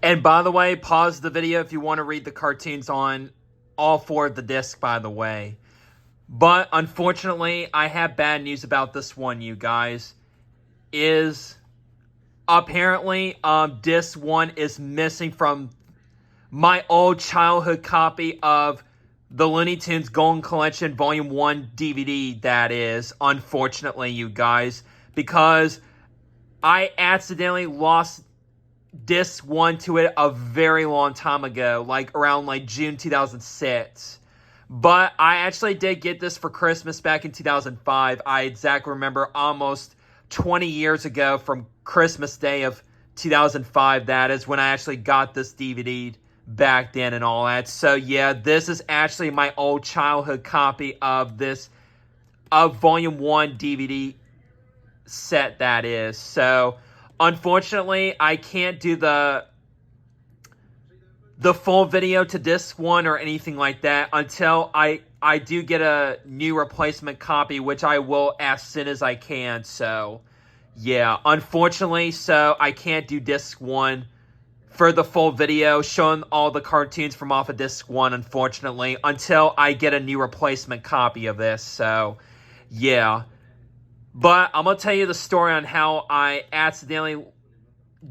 And by the way, pause the video if you want to read the cartoons on all 4 of the discs, by the way. But unfortunately, I have bad news about this one, you guys. Apparently, disc 1 is missing from my old childhood copy of the Looney Tunes Golden Collection Volume 1 DVD, that is. Unfortunately, you guys. Because I accidentally lost disc 1 to it a very long time ago. Like, around, June 2006. But I actually did get this for Christmas back in 2005. I exactly remember almost 20 years ago from Christmas Day of 2005. That is when I actually got this DVD back then and all that. So yeah, this is actually my old childhood copy of Volume 1 DVD set, that is. So unfortunately, I can't do the full video to disc 1 or anything like that until I do get a new replacement copy, which I will as soon as I can. So yeah, unfortunately, so I can't do disc 1 for the full video showing all the cartoons from off of disc 1, unfortunately, until I get a new replacement copy of this. So yeah, but I'm gonna tell you the story on how I accidentally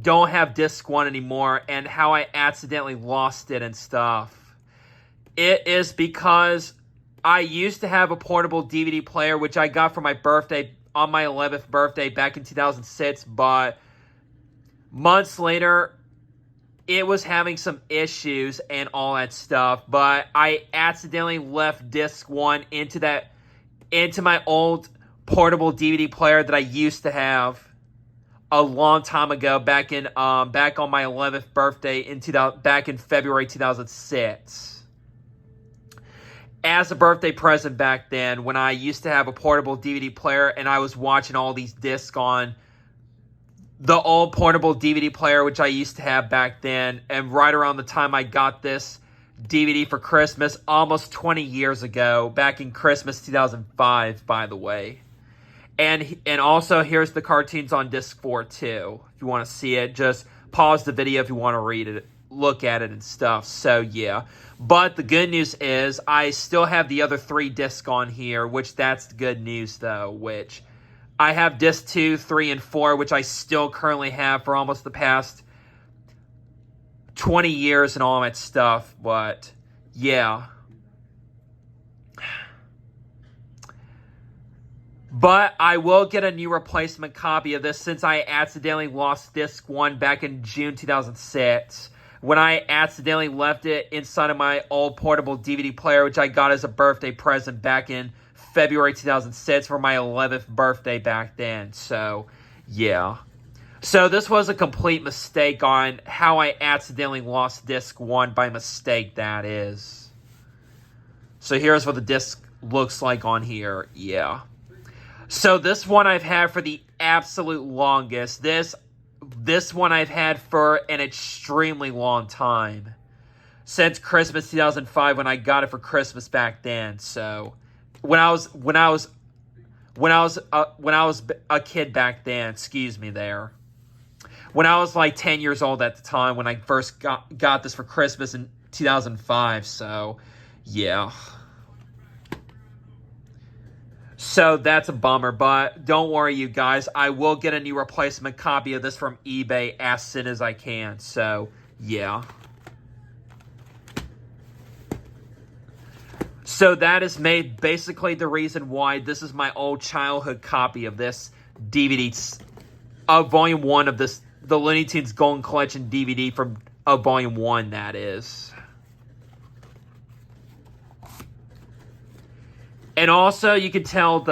don't have disc 1 anymore and how I accidentally lost it and stuff. It is because I used to have a portable DVD player, which I got for my birthday, on my 11th birthday back in 2006, but months later, it was having some issues and all that stuff, but I accidentally left disc 1 into my old portable DVD player that I used to have a long time ago, back on my 11th birthday back in February 2006. As a birthday present back then, when I used to have a portable DVD player and I was watching all these discs on the old portable DVD player, which I used to have back then, and right around the time I got this DVD for Christmas, almost 20 years ago, back in Christmas 2005, by the way. And also, here's the cartoons on disc 4, too. If you want to see it, just pause the video if you want to read it, look at it and stuff. So, yeah. But the good news is, I still have the other 3 discs on here, which that's the good news, though, which I have disc 2, 3, and 4, which I still currently have for almost the past 20 years and all that stuff. But, yeah. But I will get a new replacement copy of this since I accidentally lost disc 1 back in June 2006. When I accidentally left it inside of my old portable DVD player, which I got as a birthday present back in February 2006 for my 11th birthday back then. So, yeah. So this was a complete mistake on how I accidentally lost disc 1 by mistake, that is. So here's what the disc looks like on here. Yeah. So this one I've had for the absolute longest. This one I've had for an extremely long time. Since Christmas 2005 when I got it for Christmas back then. So when I was a kid back then, excuse me there. When I was like 10 years old at the time when I first got this for Christmas in 2005. So yeah. So that's a bummer, but don't worry, you guys. I will get a new replacement copy of this from eBay as soon as I can. So, yeah. So that is basically the reason why this is my old childhood copy of this DVD, of Volume 1 of the Looney Tunes Golden Collection DVD of Volume 1, that is. And also, you can tell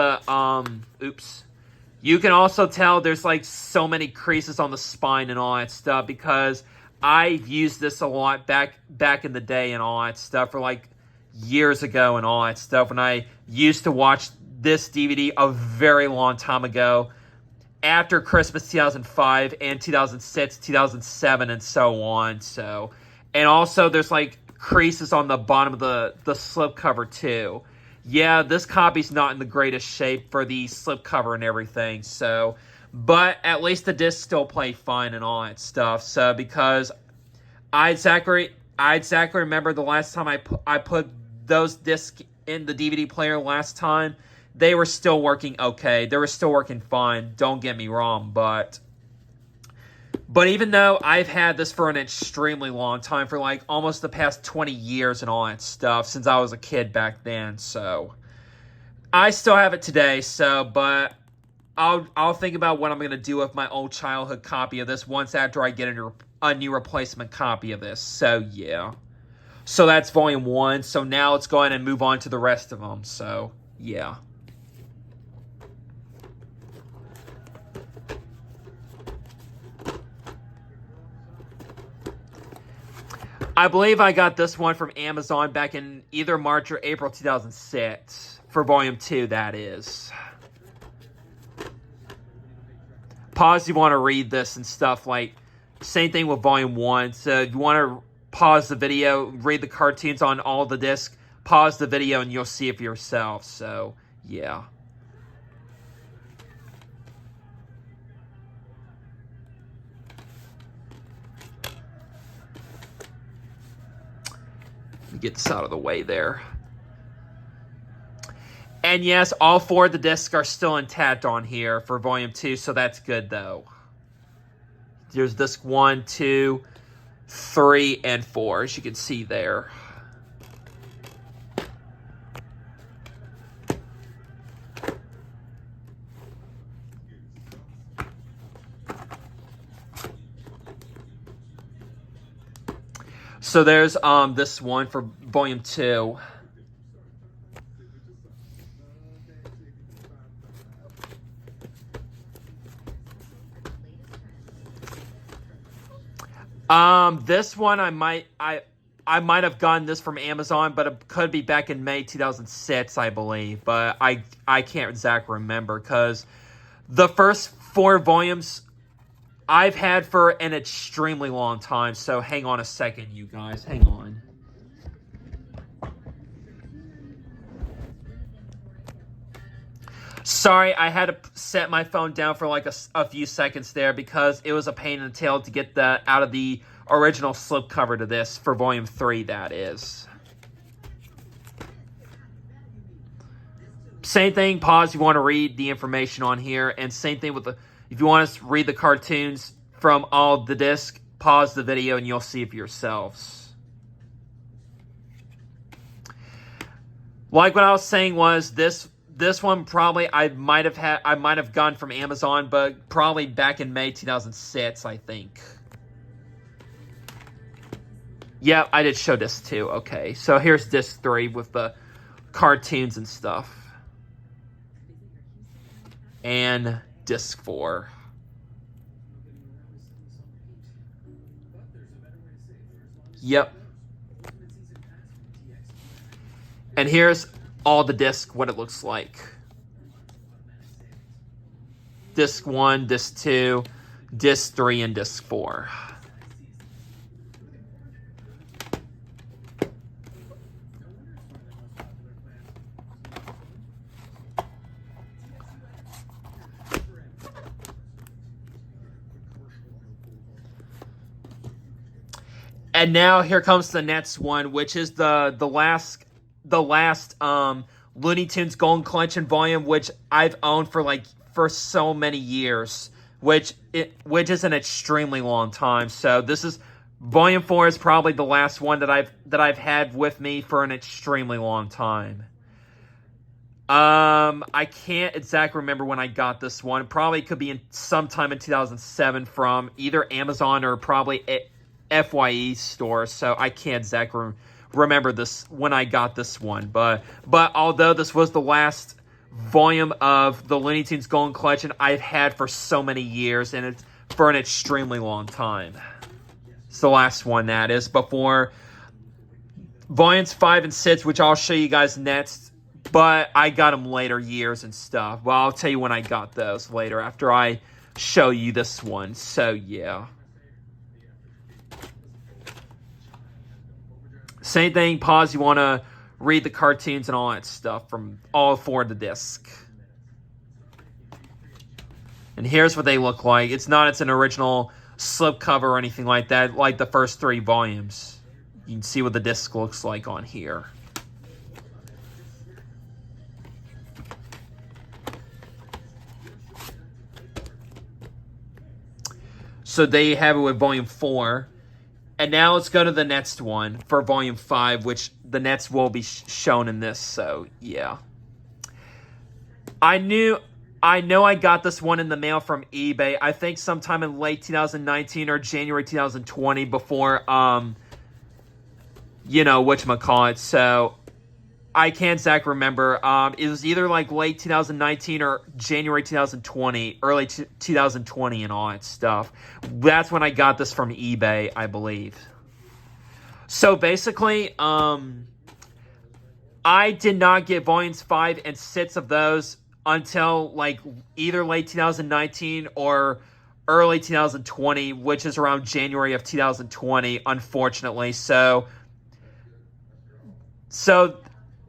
you can also tell there's like so many creases on the spine and all that stuff because I've used this a lot back in the day and all that stuff for like years ago and all that stuff when I used to watch this DVD a very long time ago after Christmas 2005 and 2006, 2007 and so on. So, and also there's like creases on the bottom of the slipcover too. Yeah, this copy's not in the greatest shape for the slipcover and everything, so, but at least the discs still play fine and all that stuff, so, because I exactly remember the last time I put those discs in the DVD player last time. They were still working okay. They were still working fine. Don't get me wrong, but even though I've had this for an extremely long time, for like almost the past 20 years and all that stuff, since I was a kid back then, so I still have it today. So, but I'll think about what I'm gonna do with my old childhood copy of this once after I get a new replacement copy of this. So yeah, so that's volume 1. So now let's go ahead and move on to the rest of them. So yeah. I believe I got this one from Amazon back in either March or April 2006. For volume 2, that is. Pause if you want to read this and stuff. Like, same thing with volume 1. So if you want to pause the video, read the cartoons on all the discs, pause the video and you'll see it for yourself. So, yeah. Get this out of the way there. And yes, all 4 of the discs are still intact on here for volume 2, so that's good though. There's disc 1, 2, 3, and 4, as you can see there. So there's this one for volume 2. This one I might have gotten this from Amazon, but it could be back in May 2006, I believe. But I can't exactly remember because the first 4 volumes I've had for an extremely long time. So hang on a second, you guys. Hang on. Sorry, I had to set my phone down for like a few seconds there because it was a pain in the tail to get that out of the original slipcover to this for volume 3, that is. Same thing, pause if you want to read the information on here, and same thing with if you want to read the cartoons from all the discs, pause the video and you'll see it for yourselves. Like what I was saying was this one probably I might have gotten from Amazon, but probably back in May 2006, I think. Yeah, I did show this too. Okay, so here's disc 3 with the cartoons and stuff. And disc 4. Yep. And here's all the disc, what it looks like. Disc 1, disc 2, disc 3, and disc 4. And now here comes the next one, which is the last Looney Tunes Golden Collection volume, which I've owned for so many years, which is an extremely long time. So this is volume 4 is probably the last one that I've had with me for an extremely long time. I can't exactly remember when I got this one. It probably could be sometime in 2007 from either Amazon or probably FYE store, so I can't exactly remember this when I got this one. But although this was the last volume of the Looney Tunes Golden Collection I've had for so many years, and it's for an extremely long time. It's the last one, that is, before volumes 5 and 6, which I'll show you guys next. But I got them later years and stuff. Well, I'll tell you when I got those later after I show you this one. So, yeah. Same thing, pause, you want to read the cartoons and all that stuff from all 4 of the discs. And here's what they look like. It's an original slipcover or anything like that, like the first 3 volumes. You can see what the disc looks like on here. So there you have it with Volume 4. And now let's go to the next one for Volume 5, which the next will be shown in this, so yeah. I know I got this one in the mail from eBay, I think sometime in late 2019 or January 2020 before, whatchamacallit, so I can't exactly remember. It was either like late 2019 or January 2020, early 2020 and all that stuff. That's when I got this from eBay, I believe. So basically, I did not get volumes 5 and 6 of those until like either late 2019 or early 2020, which is around January of 2020, unfortunately. So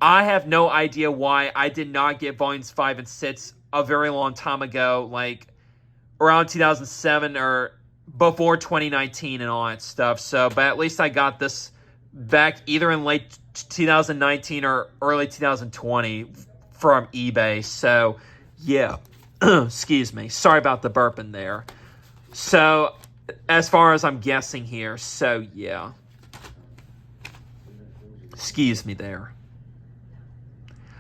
I have no idea why I did not get volumes 5 and 6 a very long time ago, like around 2007 or before 2019 and all that stuff. So, but at least I got this back either in late 2019 or early 2020 from eBay. So, yeah. Excuse me. Sorry about the burping there. So, as far as I'm guessing here, so yeah. Excuse me there.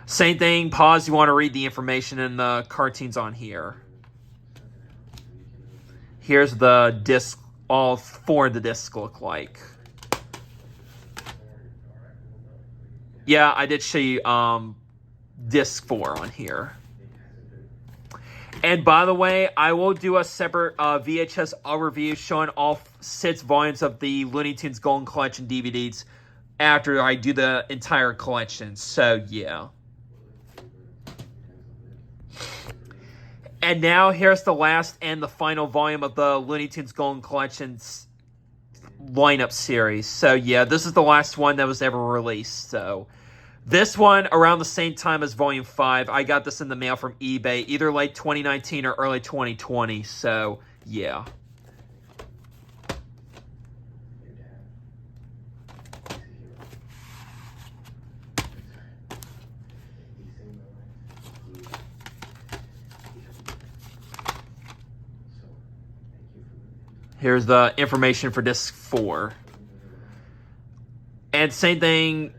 Same thing, pause, you want to read the information in the cartoons on here. Here's the disc, all 4 of the discs look like. Yeah, I did show you disc 4 on here. And by the way, I will do a separate VHS overview showing all 6 volumes of the Looney Tunes Golden Collection DVDs after I do the entire collection. So, yeah. And now, here's the last and the final volume of the Looney Tunes Golden Collection's lineup series. So, yeah, this is the last one that was ever released. So, this one, around the same time as Volume 5, I got this in the mail from eBay, either late 2019 or early 2020. So, yeah. Here's the information for disc 4. And same thing,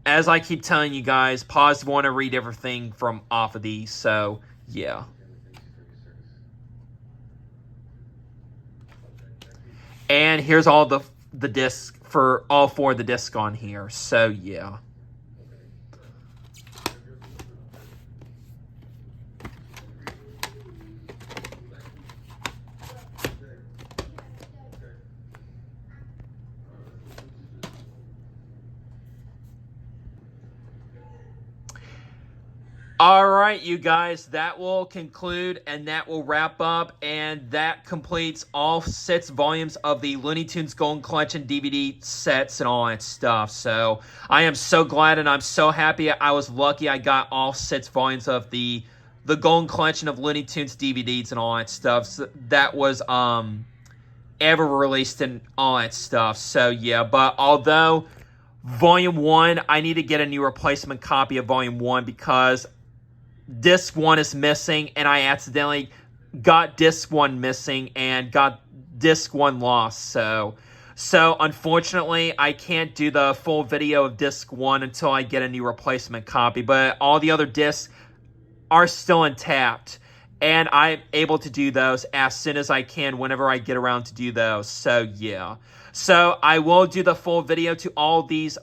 as I keep telling you guys, pause if you want to read everything from off of these. So, yeah. And here's all the discs for all 4 of the discs on here. So, yeah. All right, you guys, that will conclude and that will wrap up, and that completes all 6 volumes of the Looney Tunes Golden Collection DVD sets and all that stuff. So I am so glad and I'm so happy. I was lucky I got all 6 volumes of the Golden Collection of Looney Tunes DVDs and all that stuff. So that was ever released and all that stuff. So yeah, but although Volume 1, I need to get a new replacement copy of Volume 1 because Disc 1 is missing, and I accidentally got Disc 1 missing and got Disc 1 lost. So unfortunately, I can't do the full video of Disc 1 until I get a new replacement copy. But all the other discs are still intact, and I'm able to do those as soon as I can whenever I get around to do those. So, yeah. So, I will do the full video to all these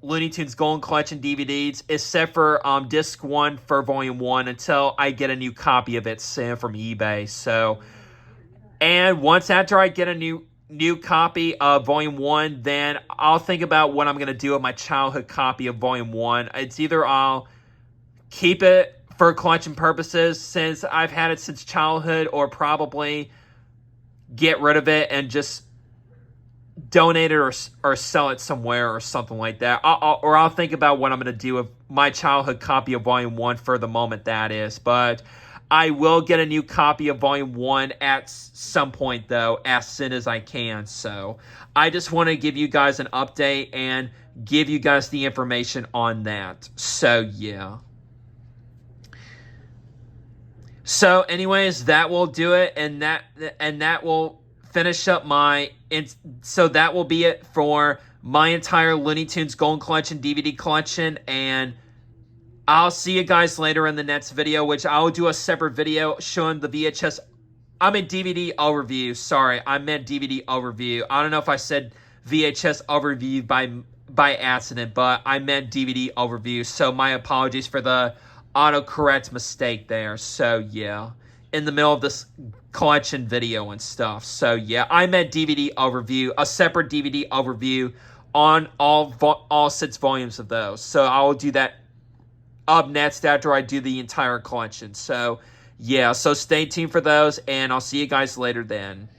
Looney Tunes Golden Collection DVDs, except for Disc 1 for Volume 1 until I get a new copy of it soon from eBay. So, and once after I get a new copy of Volume 1, then I'll think about what I'm going to do with my childhood copy of Volume 1. It's either I'll keep it for collection purposes since I've had it since childhood, or probably get rid of it and just donate it or sell it somewhere or something like that. I'll think about what I'm going to do with my childhood copy of Volume 1 for the moment, that is. But I will get a new copy of Volume 1 at some point, though, as soon as I can. So I just want to give you guys an update and give you guys the information on that. So, yeah. So, anyways, that will do it, and that will finish up my... So that will be it for my entire Looney Tunes Golden Collection DVD collection, and I'll see you guys later in the next video, which I'll do a separate video showing the VHS... I meant DVD overview. Sorry, I meant DVD overview. I don't know if I said VHS overview by accident, but I meant DVD overview. So my apologies for the autocorrect mistake there. So yeah, in the middle of this collection video and stuff. So yeah, I meant DVD overview, a separate DVD overview on all 6 volumes of those. So I will do that up next after I do the entire collection. So yeah, so stay tuned for those, and I'll see you guys later then.